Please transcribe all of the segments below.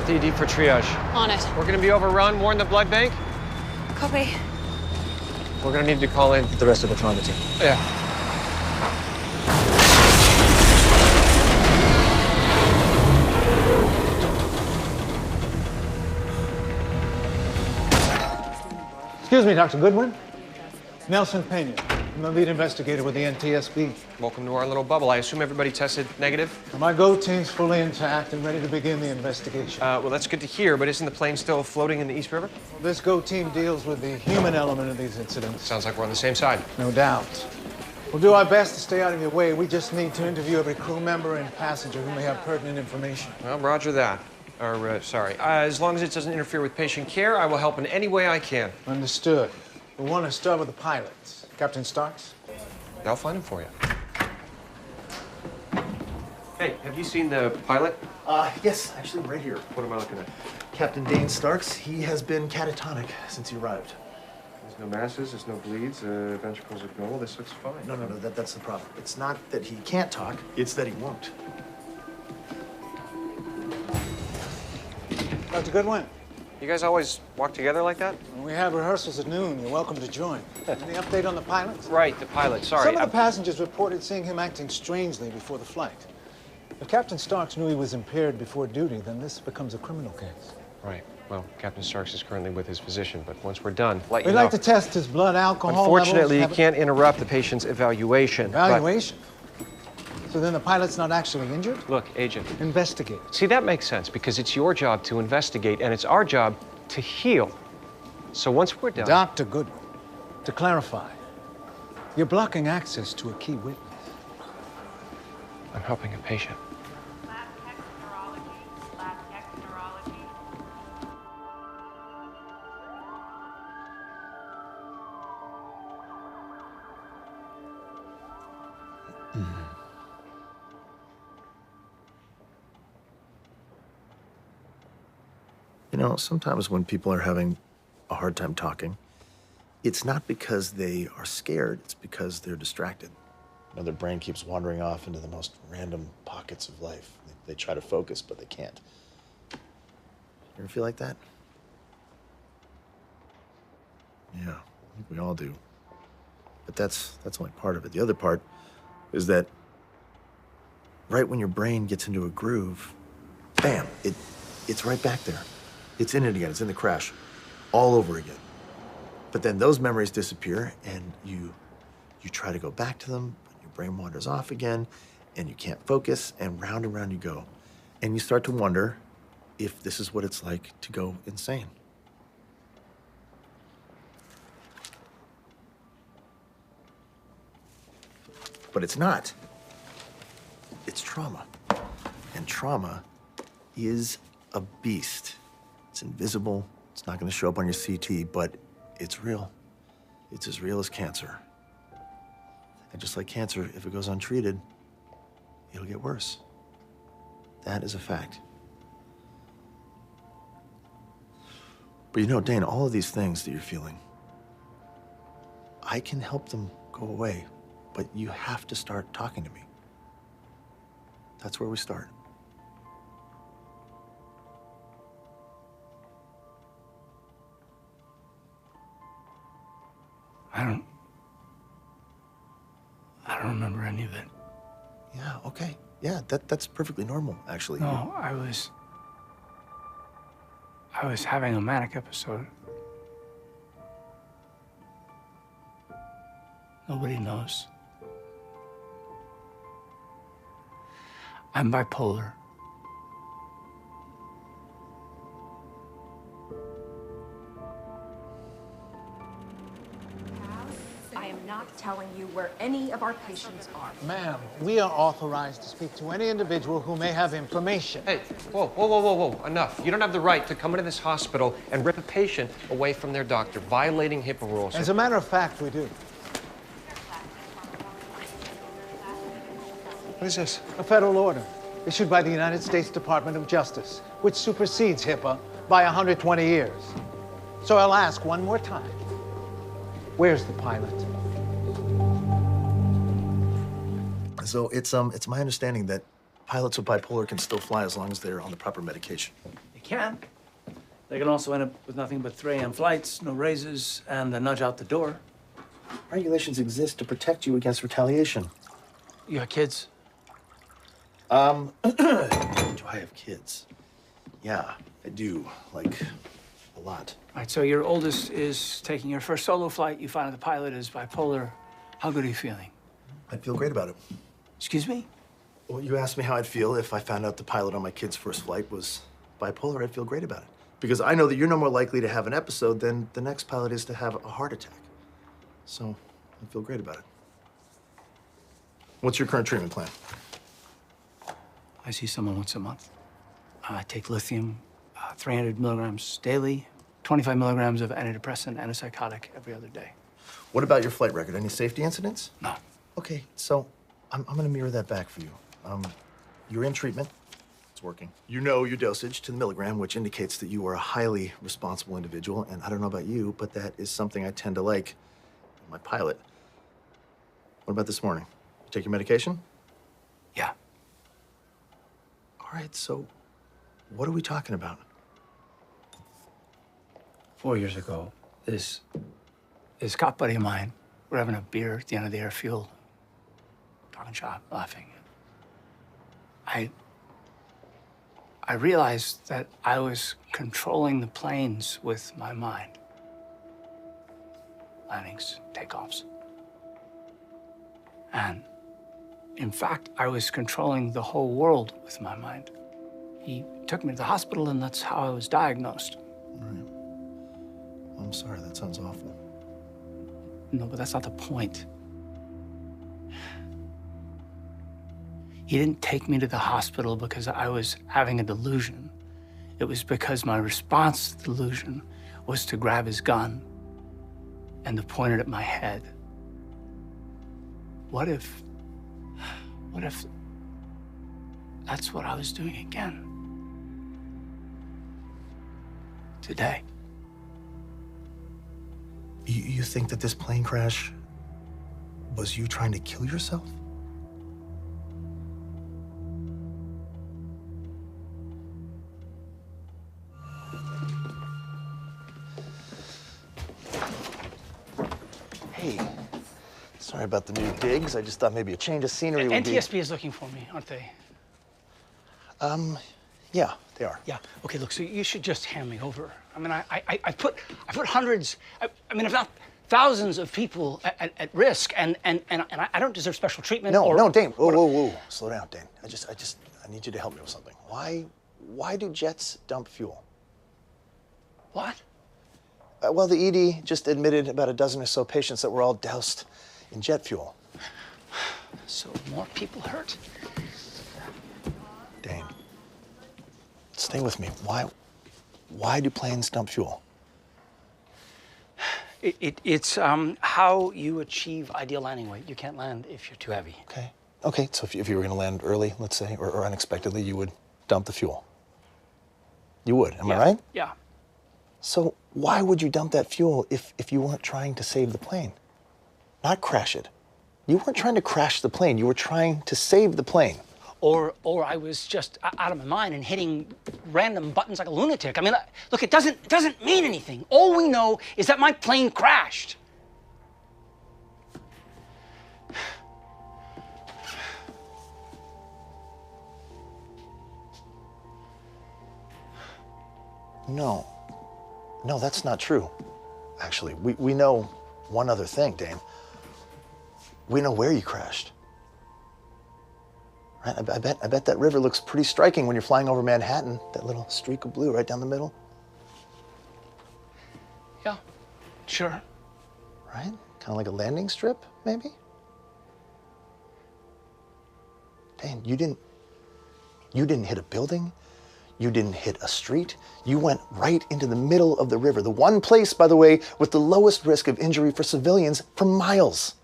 off the ED for triage. On it. We're gonna be overrun. Warn the blood bank. Copy. We're gonna need to call in The rest of the trauma team. Yeah. Excuse me, Dr. Goodwin. Nelson Pena. I'm the lead investigator with the NTSB. Welcome to our little bubble. I assume everybody tested negative? My GO team's fully intact and ready to begin the investigation. Well, that's good to hear, but isn't the plane still floating in the East River? This GO team deals with the human element of these incidents. Sounds like we're on the same side. No doubt. We'll do our best to stay out of your way. We just need to interview every crew member and passenger who may have pertinent information. Well, roger that. Sorry. As long as it doesn't interfere with patient care, I will help in any way I can. Understood. We want to start with the pilots. Captain Starks? I'll find him for you. Hey, have you seen the pilot? Yes, actually, right here. What am I looking at? Captain Dane Starks. He has been catatonic since he arrived. There's no masses, there's no bleeds, ventricles look normal. This looks fine. No, that's the problem. It's not that he can't talk, it's that he won't. Dr. Goodwin, You guys always walk together like that? we have rehearsals at noon. You're welcome to join. Any update on the pilots? Right, the pilot. Sorry. Some of the passengers reported seeing him acting strangely before the flight. If Captain Starks knew he was impaired before duty, then this becomes a criminal case. Right. Well, Captain Starks is currently with his physician, but once we're done, let you We'd know. like to test his blood alcohol Unfortunately, you levels. can't interrupt the patient's evaluation. Evaluation? So then the pilot's not actually injured? Look, Agent. Investigate. See, that makes sense because it's your job to investigate and it's our job to heal. So once we're done... Dr. Goodwin, to clarify, you're blocking access to a key witness. I'm helping a patient. You know, sometimes when people are having a hard time talking, it's not because they are scared, it's because they're distracted. You know, their brain keeps wandering off into the most random pockets of life. They try to focus, but they can't. You ever feel like that? Yeah, I think we all do. But that's only part of it. The other part is that right when your brain gets into a groove, bam, it's right back there. It's in it again, it's in the crash, all over again. But then those memories disappear and you try to go back to them, but your brain wanders off again and you can't focus and round you go. And you start to wonder if this is what it's like to go insane. But it's not. It's trauma. And trauma is a beast. It's invisible. It's not going to show up on your CT, but it's real. It's as real as cancer. And just like cancer, if it goes untreated, it'll get worse. That is a fact. But you know, Dane, all of these things that you're feeling, I can help them go away, but you have to start talking to me. That's where we start. I don't remember any of it. Yeah, okay. Yeah, that's perfectly normal, actually. No, I was having a manic episode. Nobody knows. I'm bipolar. I am not telling you where any of our patients are. Ma'am, we are authorized to speak to any individual who may have information. Hey, whoa, enough. You don't have the right to come into this hospital and rip a patient away from their doctor, violating HIPAA rules. As a matter of fact, we do. What is this? A federal order issued by the United States Department of Justice, which supersedes HIPAA by 120 years. So I'll ask one more time. Where's the pilot? So it's my understanding that pilots with bipolar can still fly as long as they're on the proper medication. can. They can also end up with nothing but 3 a.m. flights, no raises, and a nudge out the door. Regulations exist to protect you against retaliation. You got kids? Do I have kids? Yeah, I do. Like, a lot. All right, so your oldest is taking her first solo flight. You find out the pilot is bipolar. How good are you feeling? I'd feel great about it. Excuse me? Well, you asked me how I'd feel if I found out the pilot on my kid's first flight was bipolar. I'd feel great about it. Because I know that you're no more likely to have an episode than the next pilot is to have a heart attack. So, I feel great about it. What's your current treatment plan? I see someone once a month. I take lithium, 300 milligrams daily, 25 milligrams of antidepressant, antipsychotic every other day. What about your flight record? Any safety incidents? No. Okay, so I'm gonna mirror that back for you. You're in treatment. It's working. You know your dosage to the milligram, which indicates that you are a highly responsible individual. And I don't know about you, but that is something I tend to like in my pilot. What about this morning? You take your medication? Yeah. All right, so what are we talking about? 4 years ago, this cop buddy of mine, we're having a beer at the end of the airfield, talking shop, laughing. I realized that I was controlling the planes with my mind. Landings, takeoffs. And in fact, I was controlling the whole world with my mind. He took me to the hospital, and that's how I was diagnosed. All right. I'm sorry, that sounds awful. No, but that's not the point. He didn't take me to the hospital because I was having a delusion. It was because my response to the delusion was to grab his gun and to point it at my head. What if that's what I was doing again? Today. You think that this plane crash was you trying to kill yourself? Hey, sorry about the new digs. I just thought maybe a change of scenery would be... NTSB is looking for me, aren't they? Yeah, they are. Yeah. Okay, look, so you should just hand me over. I mean, I put hundreds, I mean, if not thousands of people at risk, and I don't deserve special treatment. No, Dane. Whoa. Slow down, Dane. I need you to help me with something. Why do jets dump fuel? What? Well, the ED just admitted about a dozen or so patients that were all doused in jet fuel. So more people hurt? Dane, stay with me. Why do planes dump fuel? It's how you achieve ideal landing weight. You can't land if you're too heavy. Okay, so if you were gonna land early, let's say, or unexpectedly, you would dump the fuel. You would, am I right? Yeah. So why would you dump that fuel if you weren't trying to save the plane? Not crash it. You weren't trying to crash the plane, you were trying to save the plane. Or I was just out of my mind and hitting random buttons like a lunatic. I mean, look, it doesn't mean anything. All we know is that my plane crashed. No, that's not true. Actually, we know one other thing, Dane. We know where you crashed. Right? I bet that river looks pretty striking when you're flying over Manhattan. That little streak of blue right down the middle. Yeah, sure. Right? Kind of like a landing strip, maybe? Dane, you didn't hit a building. You didn't hit a street. You went right into the middle of the river. The one place, by the way, with the lowest risk of injury for civilians for miles.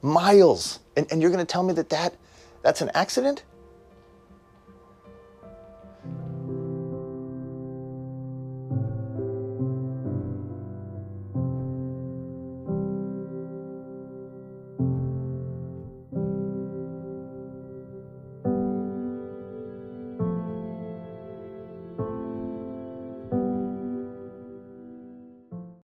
Miles. And you're gonna tell me that's an accident?